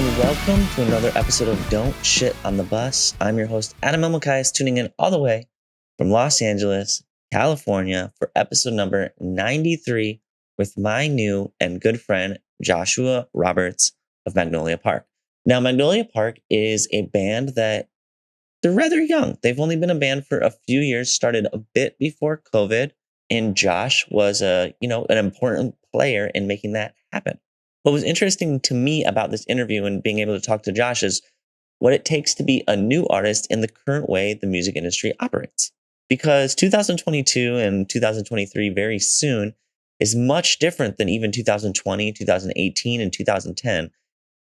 and welcome to another episode of Don't Shit on the Bus. I'm your host, Adam Elmukais, tuning in all the way from Los Angeles, California for episode number 93 with my new and good friend, Joshua Roberts of Magnolia Park. Now, Magnolia Park is a band that they're rather young. They've only been a band for a few years, started a bit before COVID, and Josh was an important player in making that happen. What was interesting to me about this interview and being able to talk to Josh is what it takes to be a new artist in the current way the music industry operates. Because 2022 and 2023 very soon is much different than even 2020, 2018, and 2010,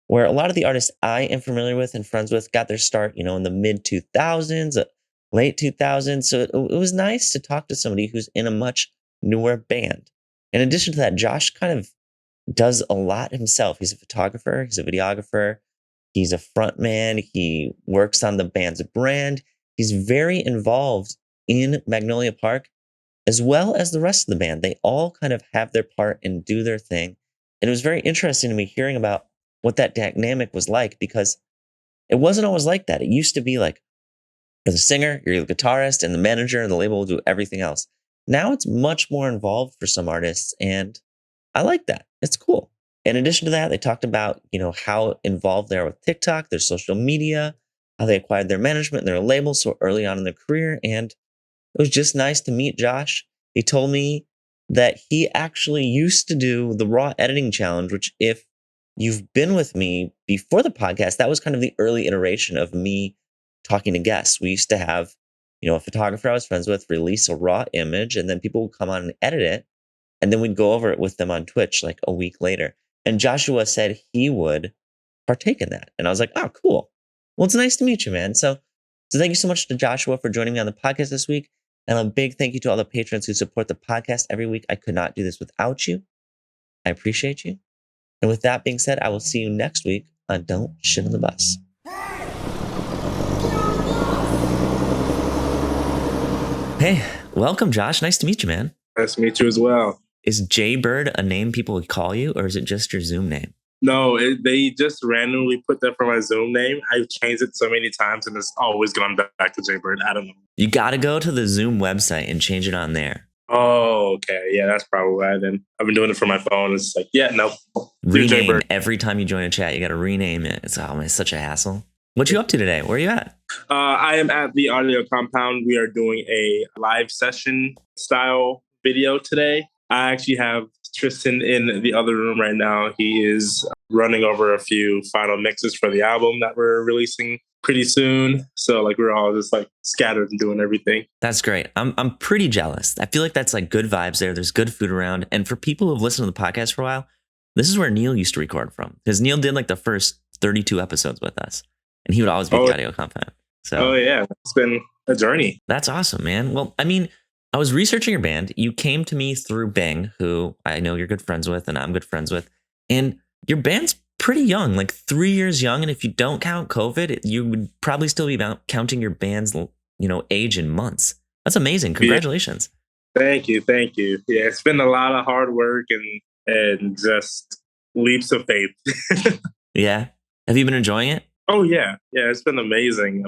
where a lot of the artists I am familiar with and friends with got their start, in the mid 2000s, late 2000s. So it was nice to talk to somebody who's in a much newer band. In addition to that, Josh kind of does a lot himself. He's a photographer, he's a videographer, he's a frontman, he works on the band's brand. He's very involved in Magnolia Park, as well as the rest of the band. They all kind of have their part and do their thing. And it was very interesting to me hearing about what that dynamic was like, because it wasn't always like that. It used to be like, you're the singer, you're the guitarist, and the manager and the label will do everything else. Now it's much more involved for some artists, and I like that. It's cool. In addition to that, they talked about, how involved they are with TikTok, their social media, how they acquired their management and their label so early on in their career. And it was just nice to meet Josh. He told me that he actually used to do the raw editing challenge, which if you've been with me before the podcast, that was kind of the early iteration of me talking to guests. We used to have, a photographer I was friends with release a raw image, and then people would come on and edit it. And then we'd go over it with them on Twitch like a week later. And Joshua said he would partake in that. And I was like, oh, cool. Well, it's nice to meet you, man. So thank you so much to Joshua for joining me on the podcast this week. And a big thank you to all the patrons who support the podcast every week. I could not do this without you. I appreciate you. And with that being said, I will see you next week on Don't Shit on the Bus. Hey, welcome, Josh. Nice to meet you, man. Nice to meet you as well. Is Jaybird a name people would call you, or is it just your Zoom name? No, they just randomly put that for my Zoom name. I've changed it so many times, and it's always gone back to Jaybird. I don't know. You got to go to the Zoom website and change it on there. Oh, okay. Yeah, that's probably why then. I've been doing it for my phone. It's like, yeah, no. Rename every time you join a chat. You got to rename it. It's such a hassle. What you up to today? Where are you at? I am at the audio compound. We are doing a live session style video today. I actually have Tristan in the other room right now. He is running over a few final mixes for the album that we're releasing pretty soon. So we're all just scattered and doing everything. That's great. I'm pretty jealous. I feel like that's good vibes there. There's good food around. And for people who've listened to the podcast for a while, this is where Neil used to record from. Because Neil did the first 32 episodes with us. And he would always be at the audio compound. So, oh yeah, it's been a journey. That's awesome, man. Well, I was researching your band. You came to me through Bing, who I know you're good friends with and I'm good friends with. And your band's pretty young, 3 years young. And if you don't count COVID, you would probably still be counting your band's, age in months. That's amazing. Congratulations. Yeah. Thank you. Yeah, it's been a lot of hard work and just leaps of faith. Yeah. Have you been enjoying it? Oh, yeah. Yeah, it's been amazing.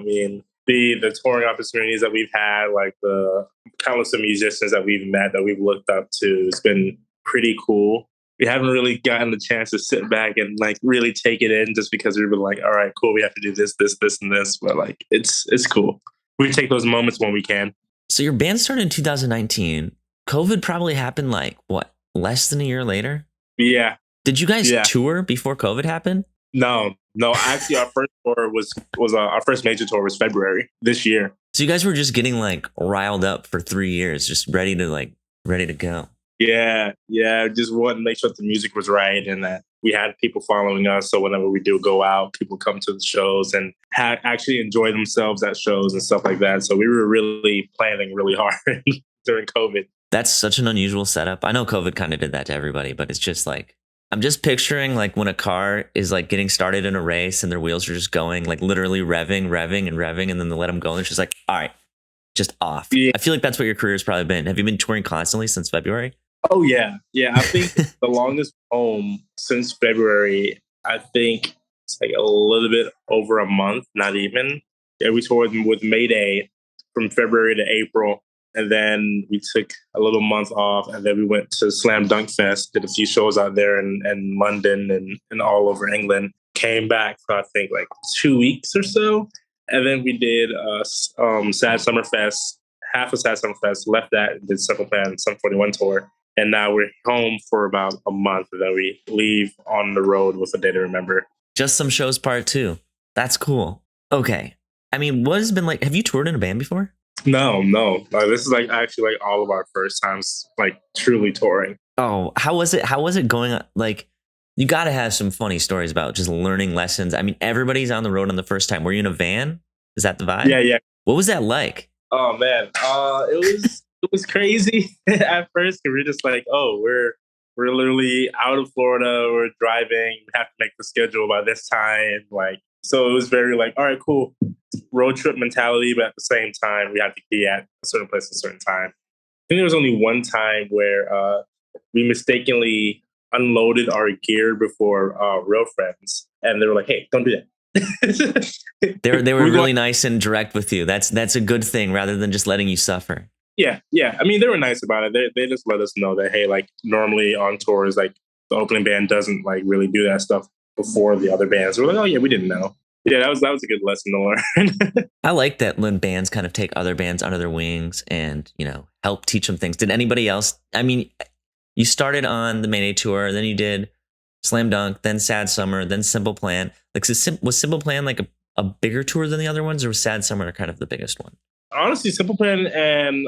The touring opportunities that we've had, the countless of musicians that we've met, that we've looked up to, it's been pretty cool. We haven't really gotten the chance to sit back and really take it in, just because we've been all right, cool, we have to do this, and this. But it's cool. We take those moments when we can. So your band started in 2019. COVID probably happened less than a year later? Yeah. Did you guys tour before COVID happened? No. Actually, our first tour was our first major tour was February this year. So you guys were just getting riled up for 3 years, just ready to go. Yeah. Just wanted to make sure that the music was right and that we had people following us. So whenever we do go out, people come to the shows and actually enjoy themselves at shows and stuff like that. So we were really planning really hard during COVID. That's such an unusual setup. I know COVID kind of did that to everybody, but it's just I'm just picturing when a car is getting started in a race and their wheels are just going literally revving, and then they let them go and it's just all right, just off. Yeah. I feel that's what your career has probably been. Have you been touring constantly since February? Oh, yeah. Yeah, I think the longest home since February, I think it's like a little bit over a month, not even. Yeah, we toured with Mayday from February to April. And then we took a little month off, and then we went to Slam Dunk Fest, did a few shows out there in London and all over England. Came back for, I think, like 2 weeks or so. And then we did Sad Summer Fest, half of Sad Summer Fest, left that, and did Simple Plan, Sum 41 tour. And now we're home for about a month, and then we leave on the road with A Day to Remember. Just Some Shows Part 2. That's cool. Okay. I mean, what has been like, have you toured in a band before? No. This is like actually like all of our first times like truly touring. Oh, how was it? How was it going? Like, you got to have some funny stories about just learning lessons. I mean, everybody's on the road on the first time. Were you in a van? Is that the vibe? Yeah. What was that like? Oh man, it was crazy at first. We were just like, oh, we're literally out of Florida. We're driving. We have to make the schedule by this time. Like, so it was very like, all right, cool, road trip mentality. But at the same time, we had to be at a certain place at a certain time. I think there was only one time where we mistakenly unloaded our gear before real friends, and they were like, "Hey, don't do that." They were really nice and direct with you. That's a good thing rather than just letting you suffer. Yeah. I mean, they were nice about it. They just let us know that, hey, like normally on tours, like the opening band doesn't like really do that stuff before the other bands. We're like, oh yeah, we didn't know. Yeah, that was a good lesson to learn. I like that when bands kind of take other bands under their wings and, you know, help teach them things. Did anybody else? I mean, you started on the Mayday tour, then you did Slam Dunk, then Sad Summer, then Simple Plan. Like, was Simple Plan like a bigger tour than the other ones, or was Sad Summer kind of the biggest one? Honestly, Simple Plan and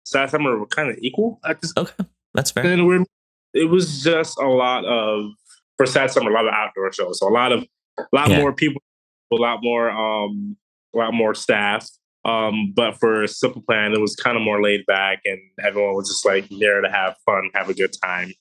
Sad Summer were kind of equal. Okay, that's fair. And it was just a lot of, for Sad Summer, a lot of outdoor shows. So a lot more people, a lot more staff. But for Simple Plan, it was kind of more laid back, and everyone was just like there to have fun, have a good time.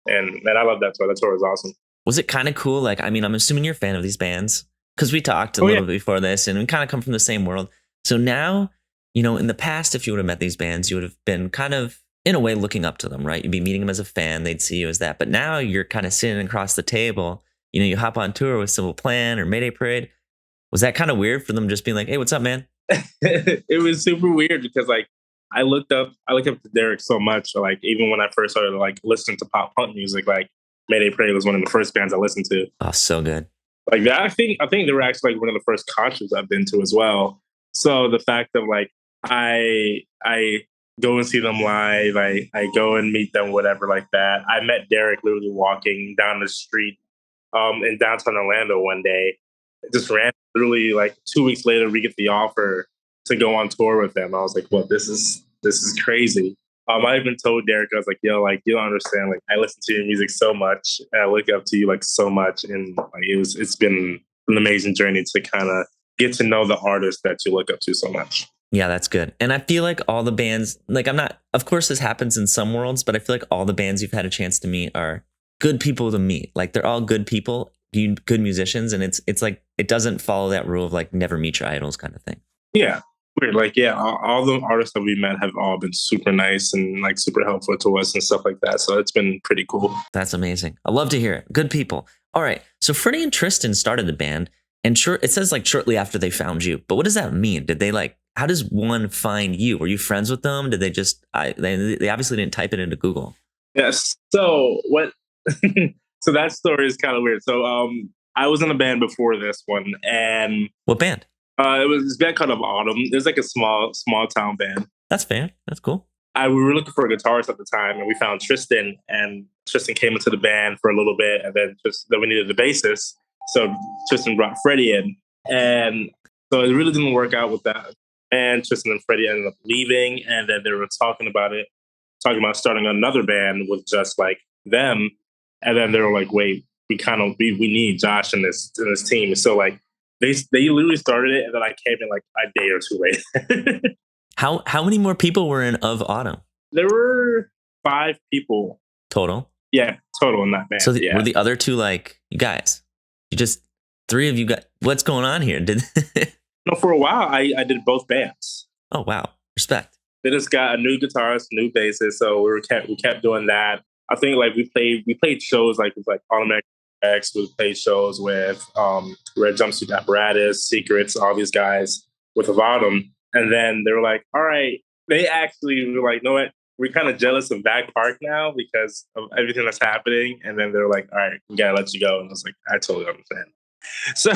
And I love that tour. That tour was awesome. Was it kind of cool? Like, I mean, I'm assuming you're a fan of these bands because we talked a little bit before this, and we kind of come from the same world. So now, you know, in the past, if you would have met these bands, you would have been kind of, in a way, looking up to them, right? You'd be meeting them as a fan. They'd see you as that. But now you're kind of sitting across the table. You know, you hop on tour with Simple Plan or Mayday Parade. Was that kind of weird for them just being like, hey, what's up, man? It was super weird because, like, I looked up to Derek so much. Like, even when I first started like listening to pop punk music, like Mayday Parade was one of the first bands I listened to. Oh, so good. Like that, I think they were actually like one of the first concerts I've been to as well. So the fact of like I go and see them live, I go and meet them, whatever like that. I met Derek literally walking down the street in downtown Orlando one day. Just ran literally like 2 weeks later, we get the offer to go on tour with them. I was like, well, this is crazy. I even told Derek, I was like, yo, like, you don't understand. Like, I listen to your music so much, and I look up to you like so much. And like, it's been an amazing journey to kind of get to know the artist that you look up to so much. Yeah, that's good. And I feel like all the bands, like of course this happens in some worlds, but I feel like all the bands you've had a chance to meet are good people to meet. Like, they're all good people, good musicians. And it's like, it doesn't follow that rule of like, never meet your idols kind of thing. Yeah. Weird. Like, yeah, all the artists that we met have all been super nice and like super helpful to us and stuff like that. So it's been pretty cool. That's amazing. I love to hear it. Good people. All right. So Freddie and Tristan started the band, and it says like shortly after they found you. But what does that mean? Did they like, how does one find you? Were you friends with them? Did they just, they obviously didn't type it into Google. Yes. So what, so that story is kind of weird. So I was in a band before this one. And what band? It was this band called Autumn. It was like a small town band. That's fair. That's cool. We were looking for a guitarist at the time, and we found Tristan. And Tristan came into the band for a little bit, and then we needed the bassist. So Tristan brought Freddie in, and so it really didn't work out with that. And Tristan and Freddie ended up leaving, and then they were talking about starting another band with just like them. And then they were like, "Wait, we need Josh in this team." So like. They literally started it, and then I came in like a day or two later. How many more people were in Of Autumn? There were 5 people total. Yeah, total in that band. So were the other 2 like, you guys? You just 3 of you got, what's going on here? No, for a while I did both bands. Oh wow, respect. They just got a new guitarist, new bassist, so we kept doing that. I think like we played shows like with like Automatic X would play shows with Red Jumpsuit Apparatus, Secrets, all these guys with Avadum. And then they were like, all right, they actually were like, you know what? We're kind of jealous of Back Park now because of everything that's happening. And then they're like, all right, we gotta let you go. And I was like, I totally understand. So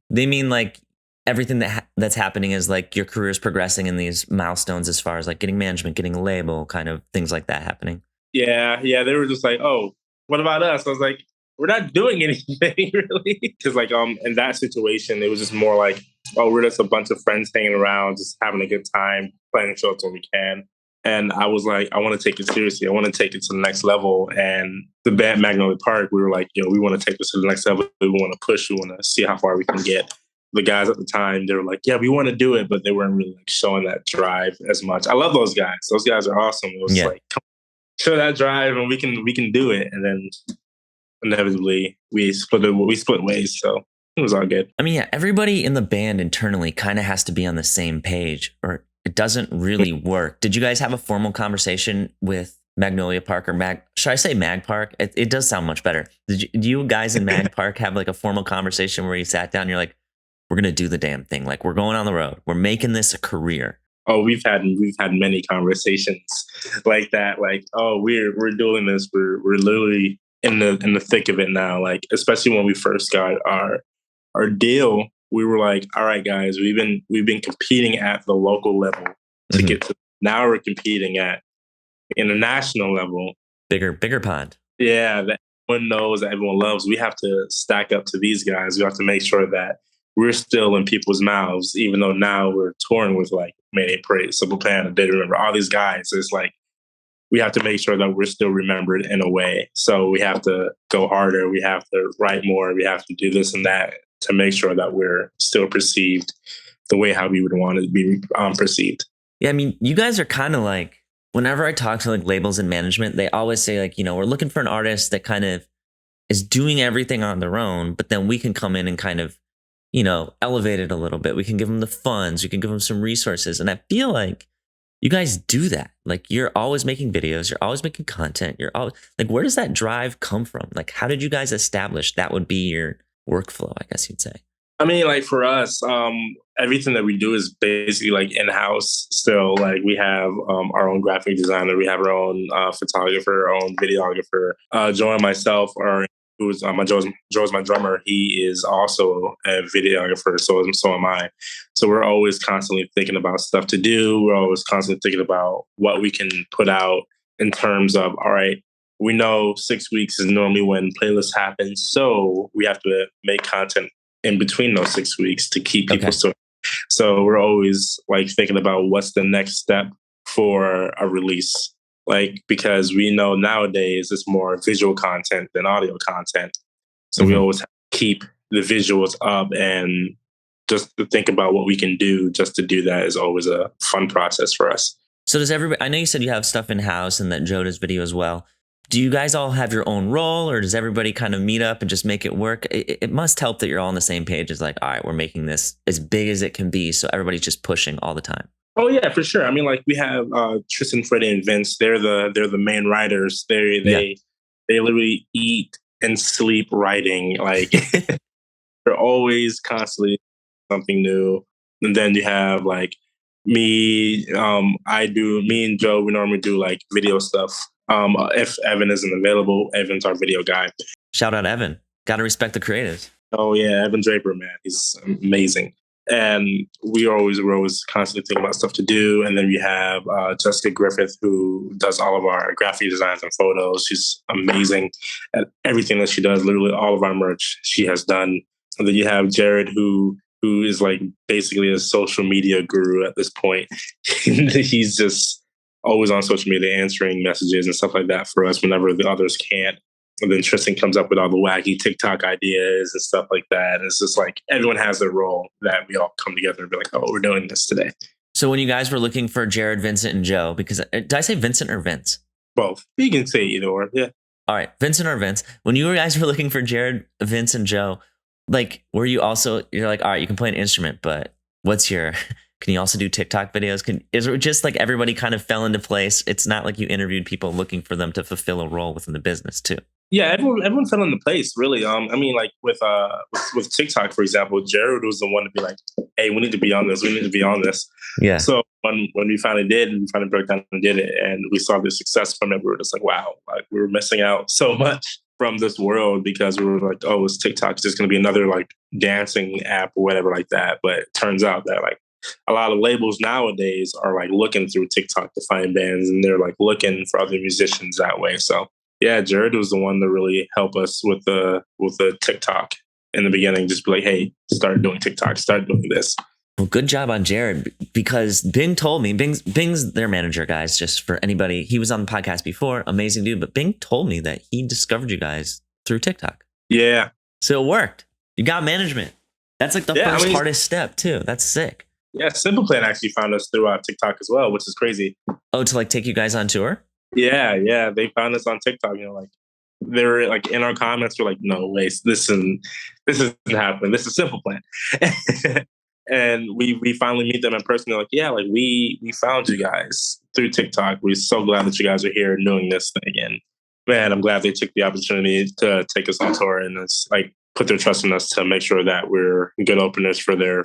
They mean like everything that's happening is like your career is progressing in these milestones as far as like getting management, getting a label, kind of things like that happening. yeah, they were just like, oh, what about us? I was like, we're not doing anything really. Because like in that situation, it was just more like, oh, we're just a bunch of friends hanging around, just having a good time, playing shows when we can. And I was like, I want to take it seriously. I want to take it to the next level. And the band Magnolia Park, we were like, we want to take this to the next level. We want to push. We want to see how far we can get. The guys at the time, they were like, yeah, we want to do it, but they weren't really like showing that drive as much. I love those guys. Those guys are awesome. It was like, come on, show that drive and we can do it. And then inevitably we split ways. So it was all good. I mean, yeah, everybody in the band internally kind of has to be on the same page or it doesn't really work. Did you guys have a formal conversation with Magnolia Park or should I say Mag Park? It does sound much better. Do you guys in Mag Park have like a formal conversation where you sat down and you're like, we're going to do the damn thing. Like we're going on the road. We're making this a career. Oh, we've had many conversations like that. Like, oh, we're doing this. We're literally in the thick of it now. Like, especially when we first got our deal, we were like, all right, guys, we've been competing at the local level to get to. Now we're competing at international level. Bigger pond. Yeah, that everyone knows, that everyone loves. We have to stack up to these guys. We have to make sure that we're still in people's mouths, even though now we're touring with like Mayday Parade, Simple Plan, Did Remember, all these guys. It's like we have to make sure that we're still remembered in a way. So we have to go harder. We have to write more. We have to do this and that to make sure that we're still perceived the way how we would want to be perceived. Yeah, I mean, you guys are kind of like, whenever I talk to like labels and management, they always say like, we're looking for an artist that kind of is doing everything on their own, but then we can come in and kind of elevate it a little bit. We can give them the funds. We can give them some resources. And I feel like you guys do that. Like you're always making videos. You're always making content. You're always like, where does that drive come from? Like, how did you guys establish that would be your workflow, I guess you'd say? I mean, like for us, everything that we do is basically like in-house still. Like we have our own graphic designer. We have our own photographer, our own videographer. Joe and myself are who's Joe's my drummer. He is also a videographer, so am I. So we're always constantly thinking about stuff to do. We're always constantly thinking about what we can put out in terms of, all right, we know 6 weeks is normally when playlists happen, so we have to make content in between those 6 weeks to keep people so we're always like thinking about what's the next step for a release. Like, because we know nowadays it's more visual content than audio content. So we always have to keep the visuals up, and just to think about what we can do just to do that is always a fun process for us. So does everybody, I know you said you have stuff in-house and that Joe does video as well. Do you guys all have your own role, or does everybody kind of meet up and just make it work? It must help that you're all on the same page. It's like, all right, we're making this as big as it can be. So everybody's just pushing all the time. Oh yeah, for sure. I mean, like we have Tristan, Freddie, and Vince. They're the main writers. They literally eat and sleep writing. Like they're always constantly something new. And then you have like me. Me and Joe. We normally do like video stuff. If Evan isn't available, Evan's our video guy. Shout out Evan. Got to respect the creatives. Oh yeah, Evan Draper, man, he's amazing. And we're always constantly thinking about stuff to do. And then we have Jessica Griffith, who does all of our graphic designs and photos. She's amazing at everything that she does. Literally all of our merch she has done. And then you have Jared, who is like basically a social media guru at this point. He's just always on social media answering messages and stuff like that for us whenever the others can't. And then Tristan comes up with all the wacky TikTok ideas and stuff like that. And it's just like everyone has their role that we all come together and be like, oh, we're doing this today. So when you guys were looking for Jared, Vincent, and Joe, because did I say Vincent or Vince? Both. You can say either or, yeah. All right, Vincent or Vince. When you guys were looking for Jared, Vince, and Joe, like, were you also, you're like, all right, you can play an instrument, but can you also do TikTok videos? Is it just like everybody kind of fell into place? It's not like you interviewed people looking for them to fulfill a role within the business too. Yeah, everyone fell into place, really. I mean, like with TikTok, for example, Jared was the one to be like, "Hey, we need to be on this. We need to be on this." Yeah. So when we finally did, and we finally broke down and did it, and we saw the success from it, we were just like, "Wow!" Like we were missing out so much from this world because we were like, "Oh, it's TikTok. It's just going to be another like dancing app or whatever like that." But it turns out that like a lot of labels nowadays are like looking through TikTok to find bands, and they're like looking for other musicians that way. So yeah, Jared was the one to really help us with the TikTok in the beginning. Just be like, hey, start doing TikTok, start doing this. Well, good job on Jared, because Bing told me, Bing's their manager, guys, just for anybody. He was on the podcast before, amazing dude, but Bing told me that he discovered you guys through TikTok. Yeah. So it worked. You got management. That's like the first hardest step too. That's sick. Yeah, Simple Plan actually found us through TikTok as well, which is crazy. Oh, to like take you guys on tour? Yeah. They found us on TikTok, like they were like in our comments, we're like, no way, this isn't happening. This is Simple Plan. And we finally meet them in person. They're like, yeah, like we found you guys through TikTok. We're so glad that you guys are here doing this thing. And man, I'm glad they took the opportunity to take us on tour and it's like put their trust in us to make sure that we're good openers for their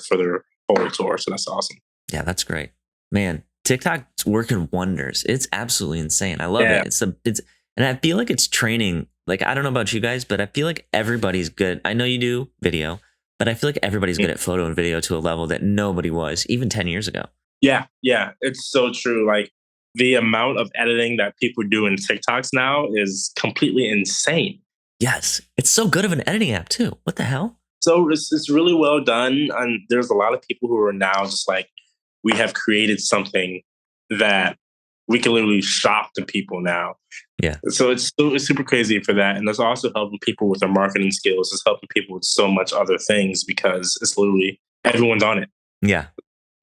whole tour. So that's awesome. Yeah, that's great. Man, TikTok's working wonders. It's absolutely insane. I love it. It's and I feel like it's training. Like, I don't know about you guys, but I feel like everybody's good. I know you do video, but I feel like everybody's good at photo and video to a level that nobody was even 10 years ago. Yeah. It's so true. Like the amount of editing that people do in TikToks now is completely insane. Yes. It's so good of an editing app too. What the hell? So it's really well done. And there's a lot of people who are now just like, we have created something that we can literally shop to people now. Yeah. So it's super crazy for that. And it's also helping people with their marketing skills. It's helping people with so much other things because it's literally everyone's on it. Yeah.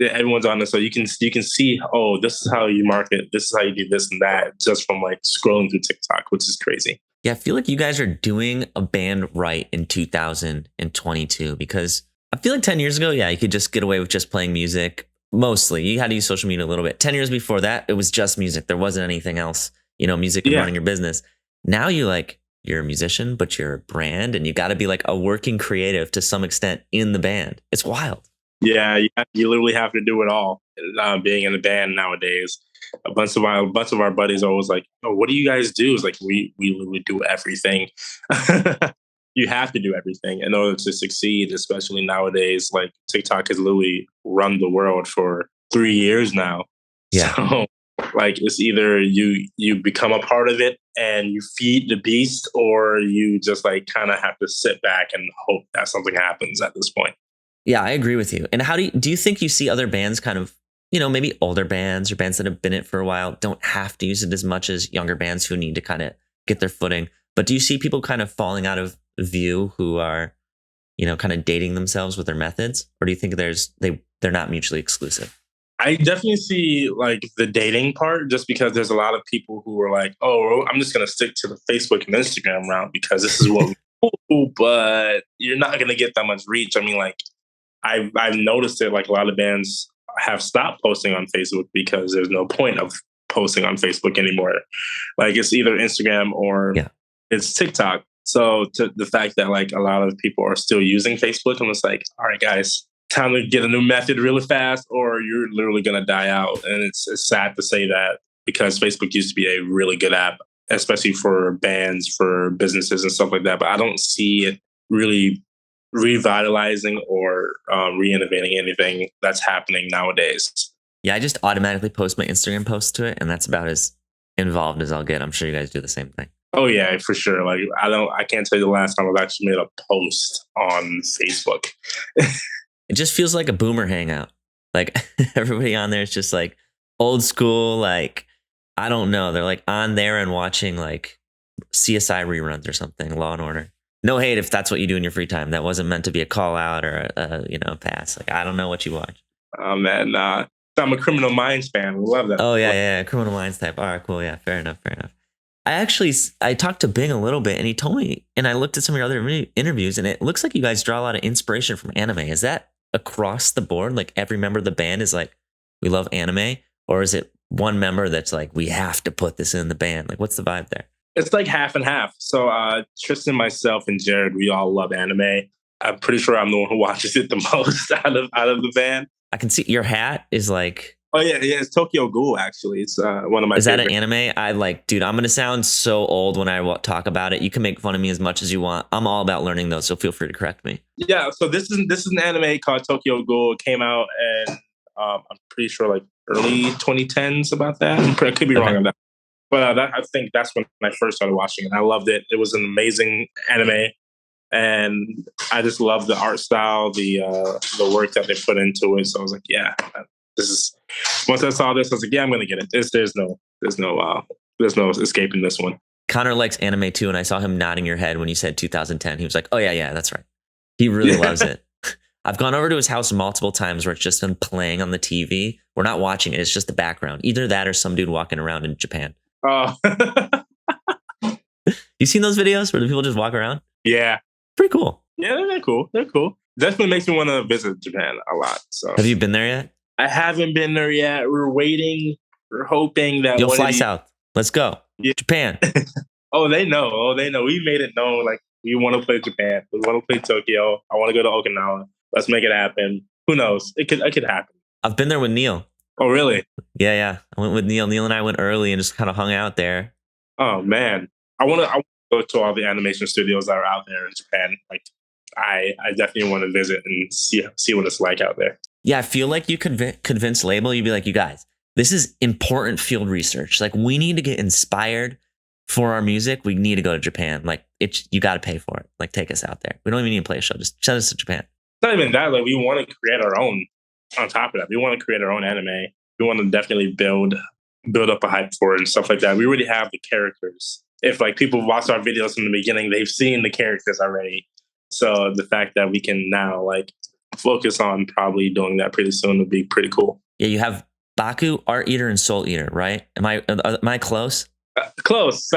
Everyone's on it. So you can see, oh, this is how you market. This is how you do this and that just from like scrolling through TikTok, which is crazy. Yeah. I feel like you guys are doing a band right in 2022 because I feel like 10 years ago, yeah, you could just get away with just playing music. Mostly you had to use social media a little bit. 10 years before that, it was just music. There wasn't anything else, music and running your business. Now you're a musician, but you're a brand and you got to be like a working creative to some extent in the band. It's wild. Yeah. You literally have to do it all. Being in the band nowadays, a bunch of our buddies are always like, oh, what do you guys do? It's like, we literally do everything. You have to do everything in order to succeed, especially nowadays. Like TikTok has literally run the world for 3 years now. Yeah. So like it's either you become a part of it and you feed the beast, or you just like kind of have to sit back and hope that something happens at this point. Yeah, I agree with you. And how do you think you see other bands kind of, maybe older bands or bands that have been in it for a while don't have to use it as much as younger bands who need to kind of get their footing? But do you see people kind of falling out of view who are, kind of dating themselves with their methods? Or do you think they're not mutually exclusive? I definitely see like the dating part, just because there's a lot of people who are like, oh, I'm just going to stick to the Facebook and Instagram route because this is what we do, but you're not going to get that much reach. I mean, like I've noticed it, like a lot of bands have stopped posting on Facebook because there's no point of posting on Facebook anymore. Like it's either Instagram or it's TikTok. So to the fact that like a lot of people are still using Facebook, and it's like, all right, guys, time to get a new method really fast, or you're literally going to die out. And it's sad to say that because Facebook used to be a really good app, especially for bands, for businesses and stuff like that. But I don't see it really revitalizing or re-innovating anything that's happening nowadays. Yeah, I just automatically post my Instagram posts to it, and that's about as involved as I'll get. I'm sure you guys do the same thing. Oh yeah, for sure. Like I can't tell you the last time I've actually made a post on Facebook. It just feels like a boomer hangout. Like everybody on there is just like old school. Like, I don't know. They're like on there and watching like CSI reruns or something, Law and Order. No hate if that's what you do in your free time. That wasn't meant to be a call out or a pass. Like, I don't know what you watch. Oh man, I'm a Criminal Minds fan. We love that. Oh yeah. Criminal Minds type. All right, cool. Yeah, fair enough. I talked to Bing a little bit and he told me, and I looked at some of your other interviews, and it looks like you guys draw a lot of inspiration from anime. Is that across the board? Like every member of the band is like, we love anime? Or is it one member that's like, we have to put this in the band? Like, what's the vibe there? It's like half and half. So Tristan, myself, and Jared, we all love anime. I'm pretty sure I'm the one who watches it the most out of the band. I can see your hat is like. Oh yeah, it's Tokyo Ghoul. Actually, it's one of my. Is that favorite. an anime? I like, dude. I'm gonna sound so old when I talk about it. You can make fun of me as much as you want. I'm all about learning though, so feel free to correct me. Yeah, so this is an anime called Tokyo Ghoul. It came out, and I'm pretty sure like early 2010s about that. I could be wrong on that, but I think that's when I first started watching it. I loved it. It was an amazing anime, and I just love the art style, the work that they put into it. So I was like, yeah, this is. Once I saw this, I was like, yeah, I'm gonna get it. There's no escaping this one. Connor likes anime too, and I saw him nodding your head when you said 2010. He was like, oh yeah, that's right. He really loves it. I've gone over to his house multiple times where it's just been playing on the TV. We're not watching it. It's just the background. Either that or some dude walking around in Japan. Oh. You seen those videos where the people just walk around? Yeah. Pretty cool. Yeah, they're cool. They're cool. Definitely makes me want to visit Japan a lot. So, have you been there yet? I haven't been there yet. We're waiting. We're hoping that you'll fly south. Let's go. Yeah. Japan. Oh, they know. We made it known. Like, we want to play Japan. We want to play Tokyo. I want to go to Okinawa. Let's make it happen. Who knows? It could happen. I've been there with Neil. Oh, really? Yeah. I went with Neil. Neil and I went early and just kind of hung out there. Oh man, I want to go to all the animation studios that are out there in Japan. Like, I definitely want to visit and see what it's like out there. Yeah, I feel like you could convince label. You'd be like, you guys, this is important field research. Like, we need to get inspired for our music. We need to go to Japan. Like, you got to pay for it. Like, take us out there. We don't even need to play a show. Just send us to Japan. Not even that. Like, we want to create our own. On top of that, we want to create our own anime. We want to definitely build up a hype for it and stuff like that. We already have the characters. If like people watch our videos from the beginning, they've seen the characters already. So the fact that we can now like focus on probably doing that pretty soon would be pretty cool. Yeah, you have Baku, Art Eater, and Soul Eater, right? Am I close? Close.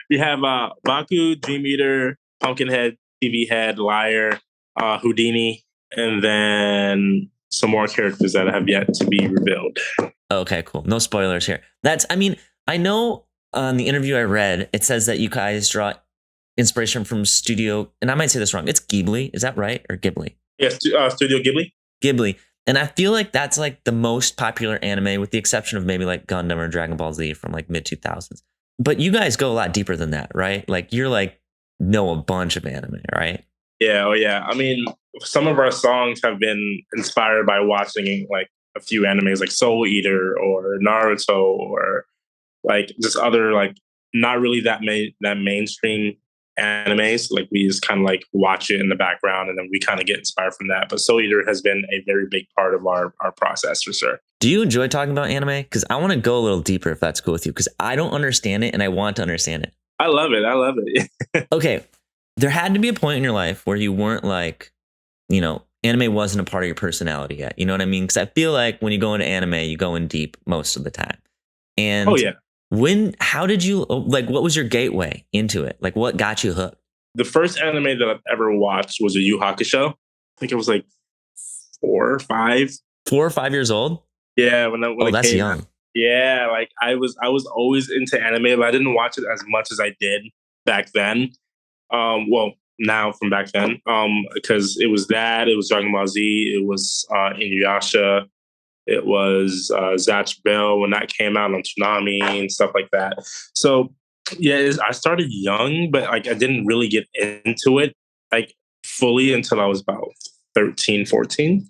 We have Baku, Dream Eater, Pumpkinhead, TV Head, Liar, Houdini, and then some more characters that have yet to be revealed. Okay, cool. No spoilers here. I know on the interview I read, it says that you guys draw inspiration from studio, and I might say this wrong. It's Ghibli. Is that right? Or Ghibli? Yes, Studio Ghibli. Ghibli. And I feel like that's like the most popular anime with the exception of maybe like Gundam or Dragon Ball Z from like mid 2000s. But you guys go a lot deeper than that, right? Like you're like know a bunch of anime, right? Yeah, oh yeah. I mean, some of our songs have been inspired by watching like a few animes like Soul Eater or Naruto or like just other like not really that mainstream animes. Like we just kind of like watch it in the background and then we kind of get inspired from that. But Soul Eater has been a very big part of our process for sure. Do you enjoy talking about anime? Because I want to go a little deeper if that's cool with you, because I don't understand it and I want to understand it. I love it. Okay. There had to be a point in your life where you weren't like, anime wasn't a part of your personality yet. You know what I mean? Because I feel like when you go into anime, you go in deep most of the time. And oh yeah. How did you, like, what was your gateway into it? Like, what got you hooked? The first anime that I've ever watched was a Yu Hakusho. I think it was like 4 or 5. 4 or 5 years old? Yeah. When that's came young. Out. Yeah. Like I was always into anime, but I didn't watch it as much as I did back then. Now from back then, because it was Dragon Ball Z, it was Inuyasha, it was Zatch Bell when that came out on Toonami and stuff like that. So yeah, I started young, but like I didn't really get into it like fully until I was about 13, 14.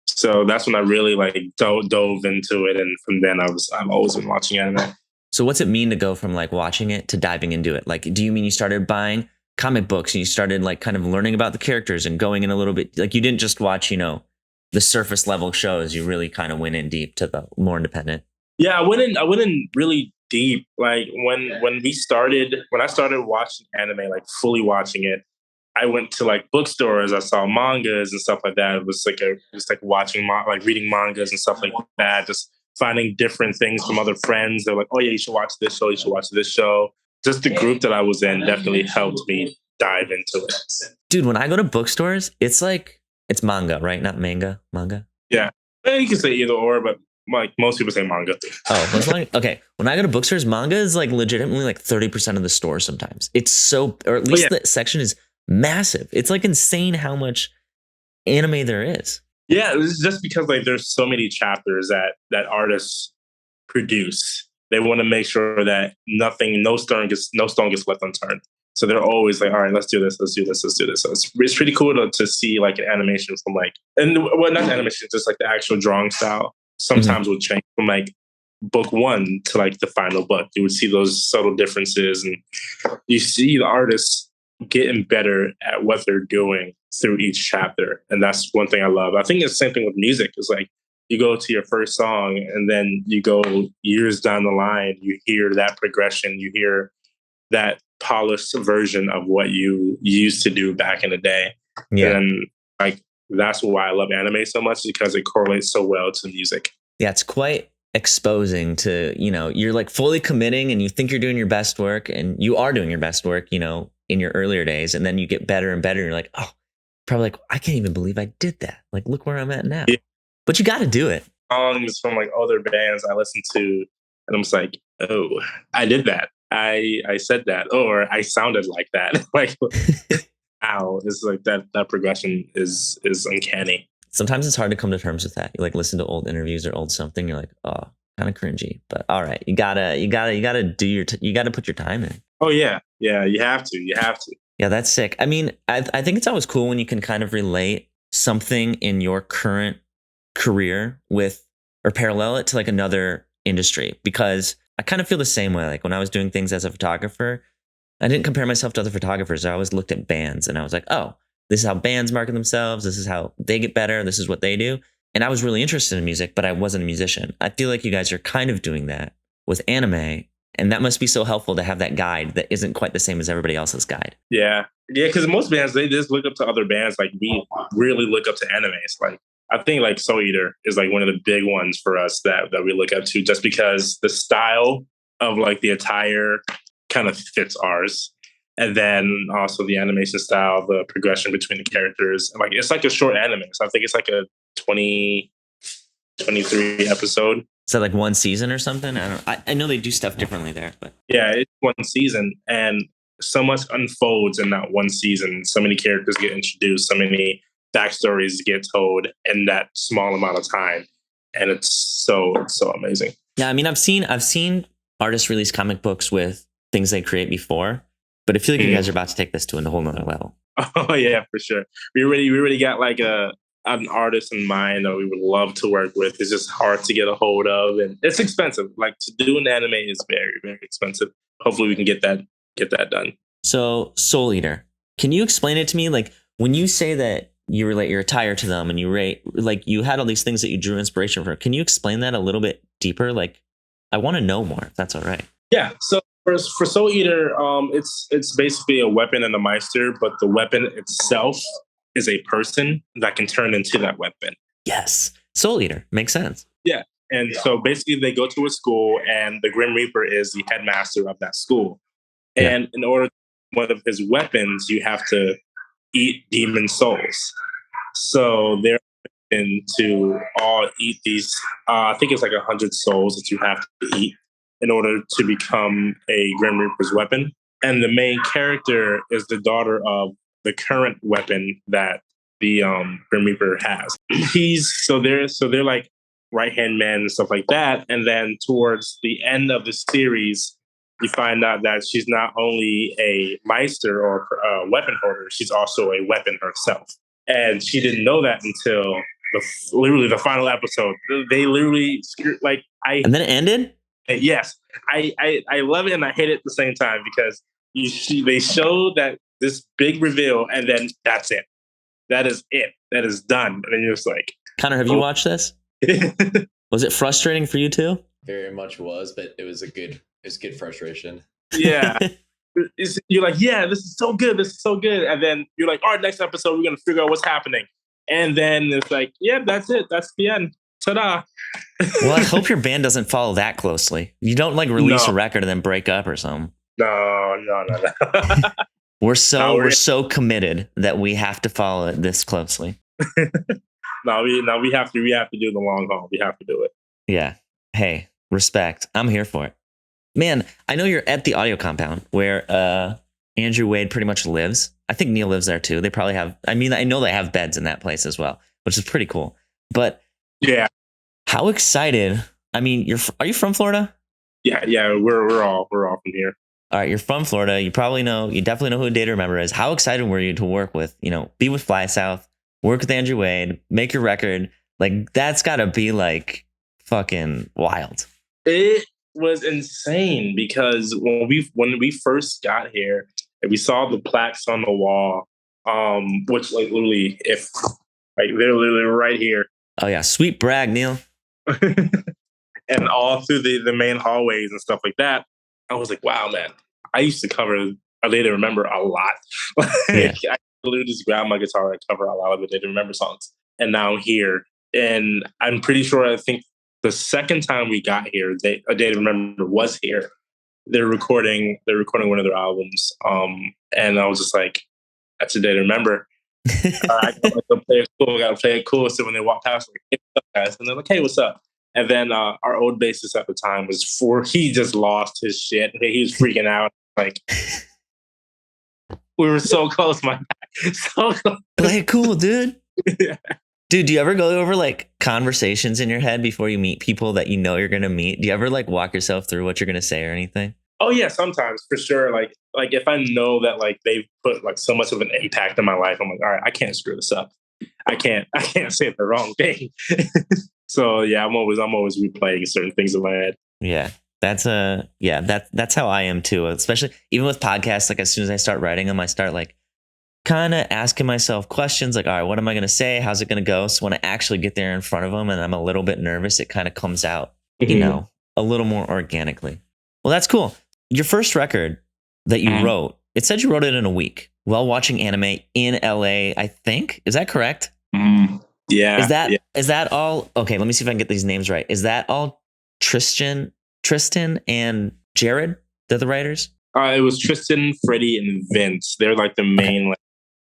So that's when I really like dove into it, and from then I've always been watching anime. So what's it mean to go from like watching it to diving into it? Like, do you mean you started buying comic books and you started like kind of learning about the characters and going in a little bit, like you didn't just watch, the surface level shows, you really kind of went in deep to the more independent? Yeah, I went in really deep. Like when I started watching anime, like fully watching it, I went to like bookstores, I saw mangas and stuff like that. It was like watching reading mangas and stuff like that, just finding different things from other friends. They're like, oh yeah, you should watch this show, you should watch this show. Just the group that I was in definitely helped me dive into it. Dude, when I go to bookstores, it's manga, right? Not manga, manga. Yeah. You can say either or, but like most people say manga. Oh, as long, okay. When I go to bookstores, manga is like legitimately like 30% of the store sometimes. It's so, or at least the section is massive. It's like insane how much anime there is. Yeah, it's just because like there's so many chapters that artists produce. They want to make sure that no stone gets left unturned. So they're always like, all right, let's do this. So it's pretty cool to see like an animation from like, and well, not animation, just like the actual drawing style. Sometimes would change from like book one to like the final book. You would see those subtle differences, and you see the artists getting better at what they're doing through each chapter. And that's one thing I love. I think it's the same thing with music. It's like you go to your first song and then you go years down the line, you hear that progression, you hear that polished version of what you used to do back in the day. Yeah. And like that's why I love anime so much, because it correlates so well to music. Yeah, it's quite exposing to, you know, you're like fully committing and you think you're doing your best work, and you are doing your best work, you know, in your earlier days. And then you get better and better. And you're like, oh, probably like, I can't even believe I did that. Like, look where I'm at now. Yeah. But you got to do it. Songs from like other bands I listen to, and I'm just like, oh, I did that. I said that, or I sounded like that. Like, wow, it's like that progression is uncanny. Sometimes it's hard to come to terms with that. You like listen to old interviews or old something. You're like, oh, kind of cringy. But all right, you gotta put your time in. Oh yeah, you have to. Yeah, that's sick. I mean, I think it's always cool when you can kind of relate something in your current career with, or parallel it to like another industry, because I kind of feel the same way. Like when I was doing things as a photographer, I didn't compare myself to other photographers. I always looked at bands and I was like, oh, this is how bands market themselves. This is how they get better. This is what they do. And I was really interested in music, but I wasn't a musician. I feel like you guys are kind of doing that with anime. And that must be so helpful to have that guide that isn't quite the same as everybody else's guide. Yeah. Yeah, because most bands, they just look up to other bands. Like we really look up to animes. Like I think like Soul Eater is like one of the big ones for us that we look up to, just because the style of like the attire kind of fits ours. And then also the animation style, the progression between the characters. Like it's like a short anime. So I think it's like a 23 episode. Is that like one season or something? I know they do stuff differently there, but yeah, it's one season, and so much unfolds in that one season. So many characters get introduced, so many backstories get told in that small amount of time, and it's so amazing. Yeah, I mean, I've seen artists release comic books with things they create before, but I feel like you guys are about to take this to a whole nother level. Oh yeah, for sure. We already got like an artist in mind that we would love to work with. It's just hard to get a hold of, and it's expensive. Like to do an anime is very, very expensive. Hopefully we can get that done. So Soul Eater, can you explain it to me? Like when you say that you relate your attire to them, and you rate, like you had all these things that you drew inspiration from. Can you explain that a little bit deeper? Like I want to know more, if that's all right. Yeah. So for Soul Eater, it's basically a weapon and a meister, but the weapon itself is a person that can turn into that weapon. Yes. Soul Eater. Makes sense. Yeah. And so basically they go to a school, and the Grim Reaper is the headmaster of that school. Yeah. And in order to one of his weapons, you have to eat demon souls. So they're in to all eat these, I think it's like 100 souls that you have to eat in order to become a Grim Reaper's weapon. And the main character is the daughter of the current weapon that the Grim Reaper has. They're like right-hand men and stuff like that. And then towards the end of the series, you find out that she's not only a meister or a weapon holder, she's also a weapon herself. And she didn't know that until literally the final episode. They literally like and then it ended? Yes. I love it and I hate it at the same time, because they show that this big reveal, and then that's it. That is it. That is done. And then you're just like, Connor, have you watched this? Was it frustrating for you too? Very much was, but it was good frustration. Yeah. You're like, yeah, this is so good. And then you're like, all right, next episode, we're going to figure out what's happening. And then it's like, yeah, that's it. That's the end. Ta-da. Well, I hope your band doesn't follow that closely. You don't like release a record and then break up or something. No. We're so committed that we have to follow it this closely. No, we have to do the long haul. We have to do it. Yeah. Hey, respect. I'm here for it. Man, I know you're at the audio compound where Andrew Wade pretty much lives. I think Neil lives there too. They probably have, I mean, I know they have beds in that place as well, which is pretty cool. But Yeah. how excited? I mean, are you from Florida? Yeah. We're all from here. All right, you're from Florida. You definitely know who A Day to Remember is. How excited were you to work with, be with Flysouth, work with Andrew Wade, make your record? Like, that's got to be like fucking wild. It was insane because when we first got here and we saw the plaques on the wall, which like literally they're literally right here. Oh yeah, sweet brag, Neil. And all through the main hallways and stuff like that, I was like, wow, man, I used to cover A Day to Remember a lot. Yeah. I literally just grab my guitar and cover a lot of A Day to Remember songs. And now I'm here. And I'm pretty sure, I think the second time we got here, A Day to Remember was here. They're recording one of their albums. And I was just like, that's A Day to Remember. I gotta play it cool. So when they walk past, like, hey, what's up, guys? And they're like, hey, what's up? And then our old bassist at the time he just lost his shit. He was freaking out. Like, we were so close, my guy. So close. Play it cool, dude. Yeah. Dude, do you ever go over like conversations in your head before you meet people that you know you're going to meet? Do you ever like walk yourself through what you're going to say or anything? Oh yeah, sometimes for sure. Like if I know that like they've put like so much of an impact in my life, I'm like, all right, I can't screw this up. I can't say the wrong thing. So yeah, I'm always replaying certain things in my head. Yeah. That's how I am too. Especially even with podcasts, like as soon as I start writing them, I start like kind of asking myself questions like, all right, what am I going to say? How's it going to go? So when I actually get there in front of them and I'm a little bit nervous, it kind of comes out, a little more organically. Well, that's cool. Your first record that you wrote, it said you wrote it in a week while watching anime in LA, I think. Is that correct? Yeah. Is that all? Okay, let me see if I can get these names right. Is that all Tristan and Jared? They're the writers? It was Tristan, Freddie, and Vince. They're like the main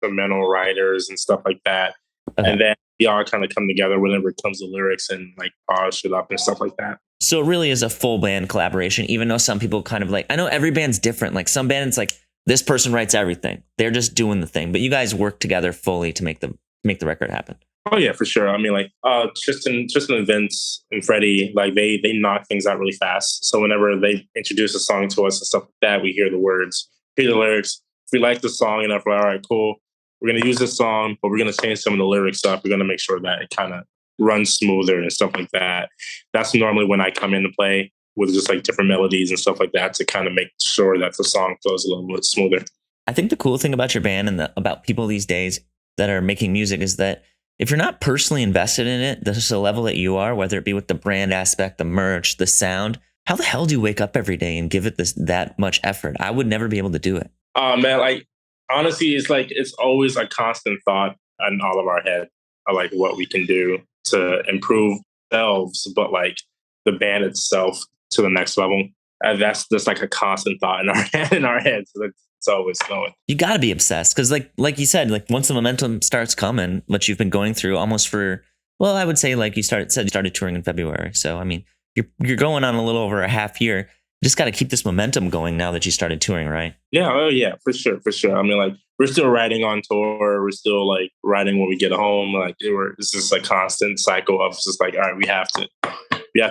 instrumental writers and stuff like that. Okay. And then we all kind of come together whenever it comes to lyrics and like polish it up and stuff like that. So it really is a full band collaboration, even though some people kind of like, I know every band's different. Like some bands, like this person writes everything. They're just doing the thing. But you guys work together fully to make the record happen. Oh yeah, for sure. I mean, like Tristan and Vince and Freddie, like they knock things out really fast. So whenever they introduce a song to us and stuff like that, we hear the words, hear the lyrics. If we like the song enough, we're like, all right, cool. We're gonna use this song, but we're gonna change some of the lyrics up. We're gonna make sure that it kind of runs smoother and stuff like that. That's normally when I come in to play with just like different melodies and stuff like that to kind of make sure that the song flows a little bit smoother. I think the cool thing about your band and about people these days that are making music is that if you're not personally invested in it, there's a level that you are, whether it be with the brand aspect, the merch, the sound, how the hell do you wake up every day and give it that much effort? I would never be able to do it. Man, like honestly, it's always a constant thought in all of our head of like what we can do to improve ourselves, but like the band itself to the next level. That's just like a constant thought in our heads. So it's always going. You got to be obsessed because like you said, like once the momentum starts coming, what you've been going through almost for, well, I would say like you started touring in February. So, I mean, you're going on a little over a half year. You just got to keep this momentum going now that you started touring, right? Yeah. Oh yeah, for sure. I mean, like we're still writing on tour. We're still like writing when we get home. Like it's just a constant cycle of just like, all right, we have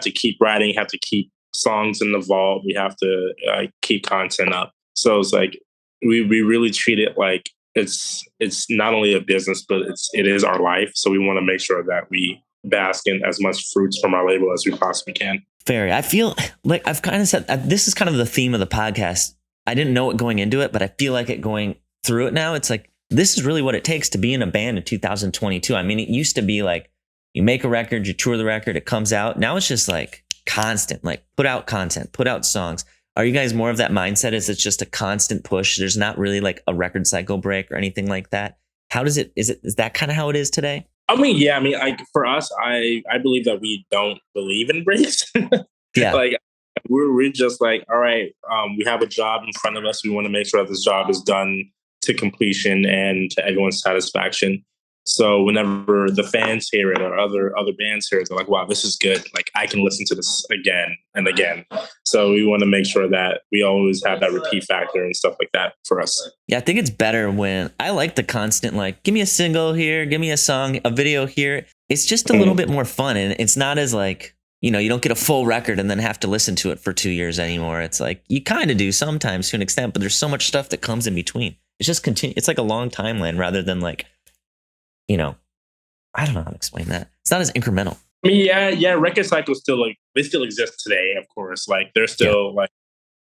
to keep writing, have to keep songs in the vault. We have to keep content up. So it's like, we really treat it like it's not only a business, but it is our life. So we want to make sure that we bask in as much fruits from our label as we possibly can. Fair. I feel like I've kind of said this is kind of the theme of the podcast. I didn't know it going into it, but I feel like it going through it now. It's like this is really what it takes to be in a band in 2022. I mean, it used to be like you make a record, you tour the record, it comes out. Now it's just like constant, like put out content, put out songs. Are you guys more of that mindset? Is it just a constant push? There's not really like a record cycle break or anything like that. How does is that kind of how it is today? I mean, yeah, like for us, I believe that we don't believe in breaks. Yeah. Like we're just like, all right, we have a job in front of us. We want to make sure that this job is done to completion and to everyone's satisfaction. So whenever the fans hear it or other bands hear it, they're like, wow, this is good. Like I can listen to this again and again. So we want to make sure that we always have that repeat factor and stuff like that for us. Yeah, I think it's better when I like the constant, like, give me a single here, give me a song, a video here. It's just a little bit more fun. And it's not as like, you know, you don't get a full record and then have to listen to it for 2 years anymore. It's like you kind of do sometimes to an extent, but there's so much stuff that comes in between. It's just it's like a long timeline rather than like, you know, I don't know how to explain that. It's not as incremental. I mean, yeah, record cycles still like they still exist today, of course. Like they're still like,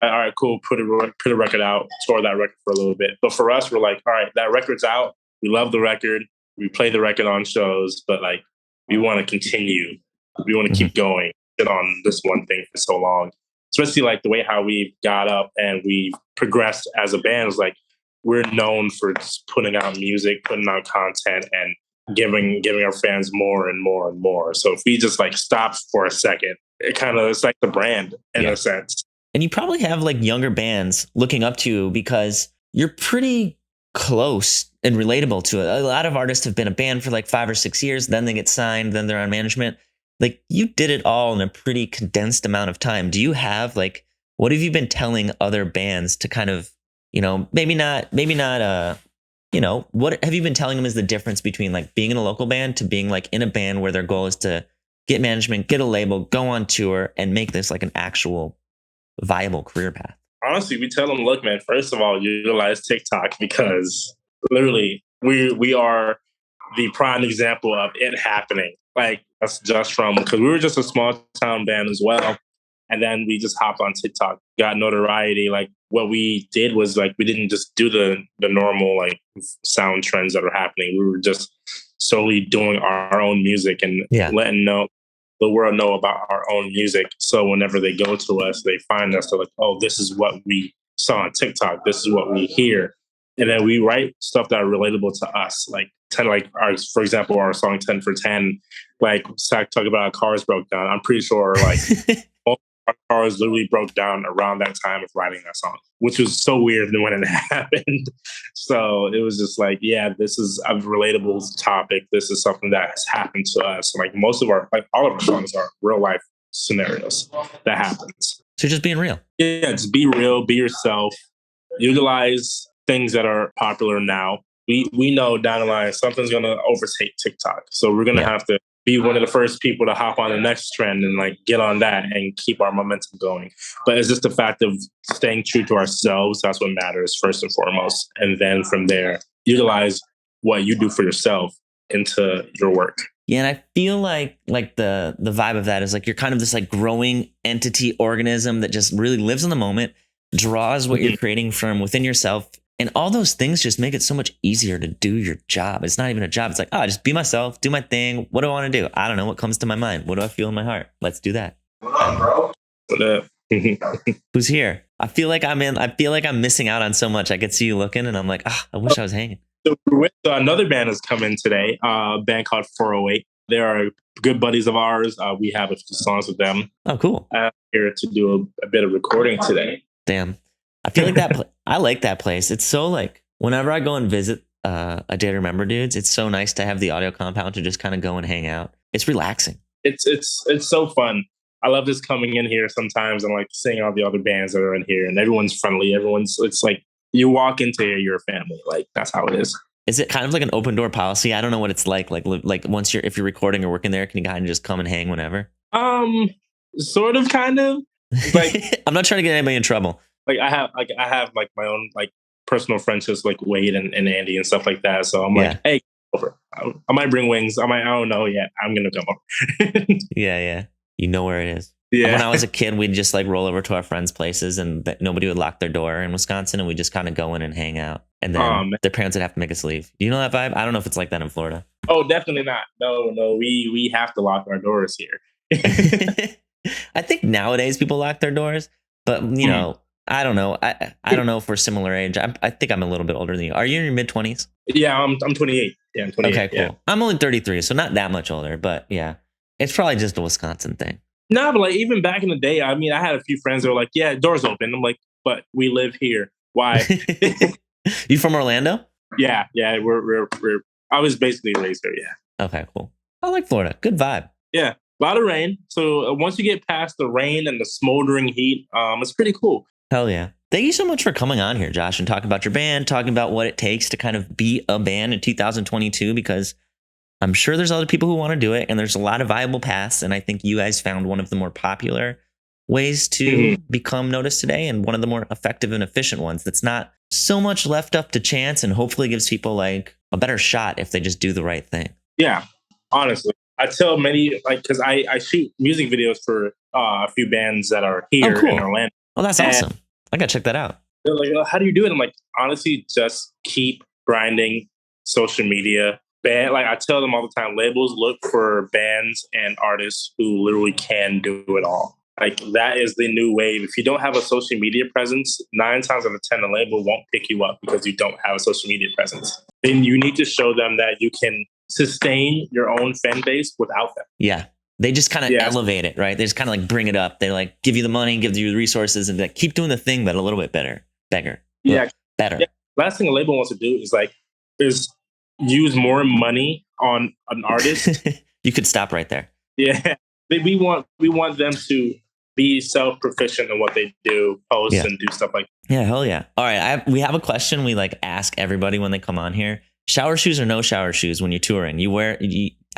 all right, cool, put a record out, store that record for a little bit. But for us, we're like, all right, that record's out. We love the record. We play the record on shows, but like we want to continue. We want to keep going. Sit on this one thing for so long. Especially like the way how we got up and we progressed as a band is like we're known for just putting out music, putting out content, and giving our fans more and more and more. So if we just like stop for a second, it's like the brand in a sense. And you probably have like younger bands looking up to you because you're pretty close and relatable to it. A lot of artists have been a band for like 5 or 6 years, then they get signed, then they're on management. Like you did it all in a pretty condensed amount of time. Do you have like, what have you been telling other bands to kind of, you know, maybe not, you know, what have you been telling them is the difference between like being in a local band to being like in a band where their goal is to get management, get a label, go on tour and make this like an actual viable career path? Honestly, we tell them, look, man, first of all, utilize TikTok because literally we are the prime example of it happening. Like that's just from, because we were just a small town band as well. And then we just hopped on TikTok, got notoriety. Like what we did was like, we didn't just do the normal like sound trends that are happening. We were just solely doing our own music and letting the world know about our own music. So whenever they go to us, they find us, they're like, oh, this is what we saw on TikTok. This is what we hear. And then we write stuff that are relatable to us. Like for example, our song 10 for 10, like talk about our cars broke down. I'm pretty sure like our cars literally broke down around that time of writing that song, which was so weird when it happened. So it was just like, yeah, this is a relatable topic. This is something that has happened to us. Like all of our songs are real life scenarios that happens. So just being real. Yeah, just be real, be yourself, utilize things that are popular now. We know down the line something's going to overtake TikTok. So we're going to have to be one of the first people to hop on the next trend and like get on that and keep our momentum going. But it's just the fact of staying true to ourselves. That's what matters first and foremost. And then from there, utilize what you do for yourself into your work. Yeah, and I feel like the vibe of that is like you're kind of this like growing entity organism that just really lives in the moment, draws what you're creating from within yourself. And all those things just make it so much easier to do your job. It's not even a job. It's like, just be myself, do my thing. What do I want to do? I don't know. What comes to my mind? What do I feel in my heart? Let's do that. What up, bro? What up? Who's here? I feel like I'm missing out on so much. I could see you looking and I'm like, I wish I was hanging. So another band has come in today, a band called 408. They are good buddies of ours. We have a few songs with them. Oh, cool. Here to do a bit of recording today. Damn. I feel like that. I like that place. It's so like whenever I go and visit a Day to Remember dudes, it's so nice to have the audio compound to just kind of go and hang out. It's relaxing. It's so fun. I love just coming in here sometimes and like seeing all the other bands that are in here and everyone's friendly. It's like you walk into here, you're a family. Like that's how it is. Is it kind of like an open door policy? I don't know what it's like. Like once if you're recording or working there, can you kind of just come and hang whenever? Sort of, kind of. Like I'm not trying to get anybody in trouble. Like I have like my own like personal friendships like Wade and Andy and stuff like that. So I'm like, hey, over. I might bring wings. I don't know yet. I'm gonna come over. Yeah. You know where it is. Yeah. When I was a kid, we'd just like roll over to our friends' places and nobody would lock their door in Wisconsin, and we just kind of go in and hang out. And then their parents would have to make us leave. Do you know that vibe? I don't know if it's like that in Florida. Oh, definitely not. No. We have to lock our doors here. I think nowadays people lock their doors, but you know. I don't know. I don't know if we're similar age. I think I'm a little bit older than you. Are you in your mid-20s? Yeah, I'm 28. Yeah, I'm 28. Okay, cool. Yeah. I'm only 33, so not that much older. But yeah, it's probably just a Wisconsin thing. No, but like even back in the day, I mean, I had a few friends that were like, yeah, doors open. I'm like, but we live here. Why? You from Orlando? Yeah. We're I was basically raised there, yeah. Okay, cool. I like Florida. Good vibe. Yeah, a lot of rain. So once you get past the rain and the smoldering heat, it's pretty cool. Hell yeah. Thank you so much for coming on here, Josh, and talking about your band, talking about what it takes to kind of be a band in 2022, because I'm sure there's other people who want to do it, and there's a lot of viable paths. And I think you guys found one of the more popular ways to become noticed today, and one of the more effective and efficient ones that's not so much left up to chance, and hopefully gives people like a better shot if they just do the right thing. Yeah, honestly. I tell many, like, because I shoot music videos for a few bands that are here in Orlando. Oh, that's awesome. I got to check that out. They're like, oh, how do you do it? I'm like, honestly, just keep grinding social media. Like I tell them all the time, labels look for bands and artists who literally can do it all. Like that is the new wave. If you don't have a social media presence, 9 times out of 10, a label won't pick you up because you don't have a social media presence. Then you need to show them that you can sustain your own fan base without them. Yeah. They just kind of elevate it, right? They just kind of like bring it up. They like give you the money, give you the resources, and like keep doing the thing, but a little bit better. Better. Yeah. Last thing a label wants to do is use more money on an artist. You could stop right there. Yeah. We want them to be self-proficient in what they do, post and do stuff like that. Yeah, hell yeah. All right. We have a question we like ask everybody when they come on here. Shower shoes or no shower shoes when you're touring?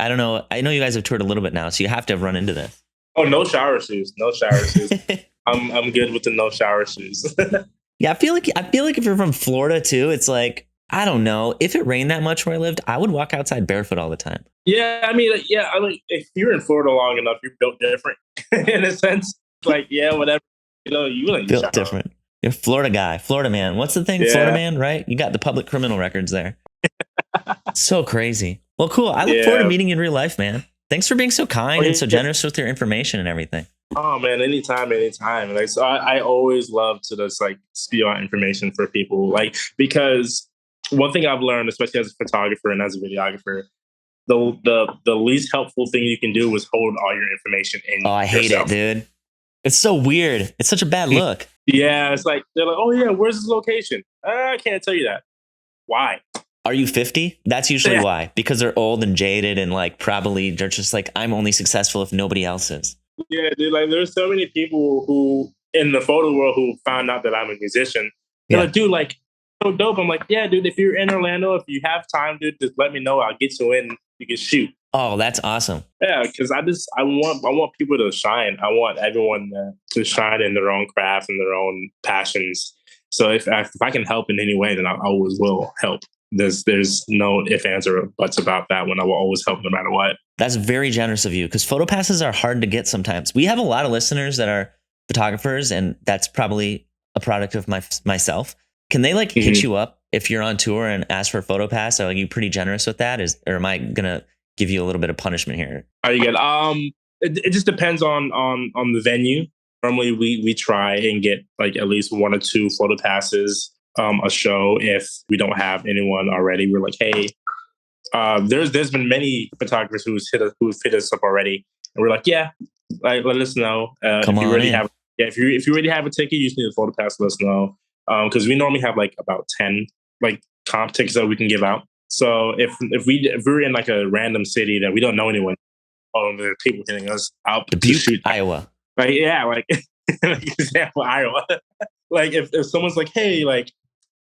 I don't know. I know you guys have toured a little bit now, so you have to have run into this. Oh, no shower shoes. No shower shoes. I'm good with the no shower shoes. Yeah, I feel like if you're from Florida too, it's like, I don't know. If it rained that much where I lived, I would walk outside barefoot all the time. Yeah, I mean, if you're in Florida long enough, you're built different in a sense. Like, yeah, whatever. You like built different. You're a Florida guy, Florida man. What's the thing? Yeah. Florida man, right? You got the public criminal records there. So crazy. Well, cool. I look forward to meeting you in real life, man. Thanks for being so kind and so generous with your information and everything. Oh man, anytime. Like, so I always love to just like spew out information for people, like, because one thing I've learned, especially as a photographer and as a videographer, the least helpful thing you can do is hold all your information in. Oh, I hate it, dude. It's so weird. It's such a bad look. Yeah, it's like they're like, oh yeah, where's this location? I can't tell you that. Why? Are you 50? That's usually why. Because they're old and jaded and like probably they're just like, I'm only successful if nobody else is. Yeah, dude. Like there's so many people who in the photo world who found out that I'm a musician. They're like, dude, like so dope. I'm like, yeah, dude. If you're in Orlando, if you have time, dude, just let me know. I'll get you in. You can shoot. Oh, that's awesome. Yeah, because I want people to shine. I want everyone to shine in their own craft and their own passions. So if I can help in any way, then I always will help. There's no ifs, ands, or buts about that one. I will always help no matter what. That's very generous of you, because photo passes are hard to get sometimes. We have a lot of listeners that are photographers, and that's probably a product of myself. Can they like hit you up if you're on tour and ask for a photo pass? Are you pretty generous with that? Or am I gonna give you a little bit of punishment here? Are you good? It just depends on the venue. Normally we try and get like at least 1 or 2 photo passes a show. If we don't have anyone already, we're like, hey, there's been many photographers who've hit us up already, and we're like, yeah, like let us know. If you already have a ticket, you just need a photo pass. Let us know, because we normally have like about 10 like comp tickets that we can give out. So if we're in like a random city that we don't know anyone, there are people hitting us out. Dubuque, Iowa. Like like example, Iowa. Like if someone's like, hey, like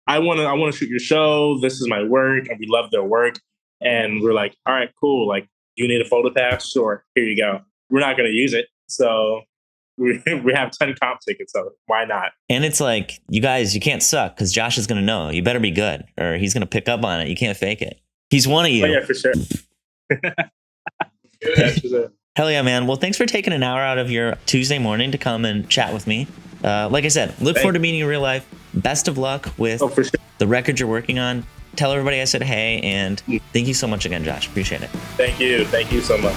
I want to shoot your show. This is my work, and we love their work. And we're like, all right, cool. Like, you need a photo pass? Sure, here you go. We're not going to use it, so we have 10 comp tickets. So why not? And it's like, you guys, you can't suck, because Josh is going to know. You better be good, or he's going to pick up on it. You can't fake it. He's one of you. Oh, yeah, for sure. Yeah, for sure. Hell yeah, man. Well, thanks for taking an hour out of your Tuesday morning to come and chat with me. Like I said, look forward to meeting you in real life. Best of luck with the record you're working on. Tell everybody I said hey, and thank you so much again, Josh. Appreciate it. Thank you. Thank you so much.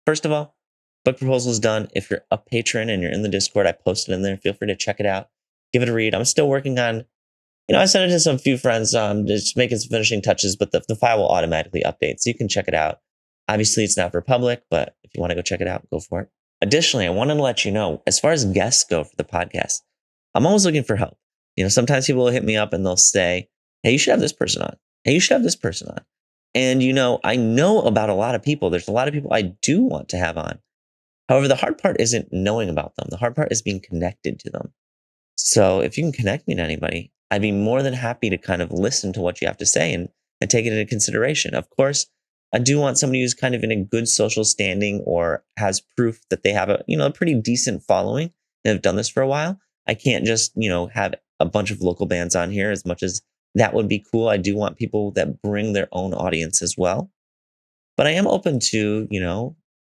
First of all, book proposal is done. If you're a patron and you're in the Discord, I posted in there. Feel free to check it out. Give it a read. I'm still working on, I sent it to some few friends, just making some finishing touches, but the file will automatically update. So you can check it out. Obviously, it's not for public, but if you want to go check it out, go for it. Additionally, I wanted to let you know, as far as guests go for the podcast, I'm always looking for help. Sometimes people will hit me up and they'll say, hey, you should have this person on. Hey, you should have this person on. And, I know about a lot of people. There's a lot of people I do want to have on. However, the hard part isn't knowing about them. The hard part is being connected to them. So if you can connect me to anybody, I'd be more than happy to kind of listen to what you have to say and take it into consideration. Of course, I do want somebody who's kind of in a good social standing or has proof that they have a pretty decent following and have done this for a while. I can't just, have a bunch of local bands on here, as much as that would be cool. I do want people that bring their own audience as well. But I am open to,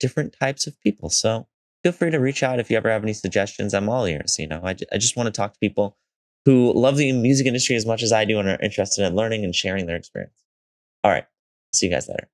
different types of people. So feel free to reach out if you ever have any suggestions. I'm all ears. I just want to talk to people who love the music industry as much as I do and are interested in learning and sharing their experience. All right. See you guys later.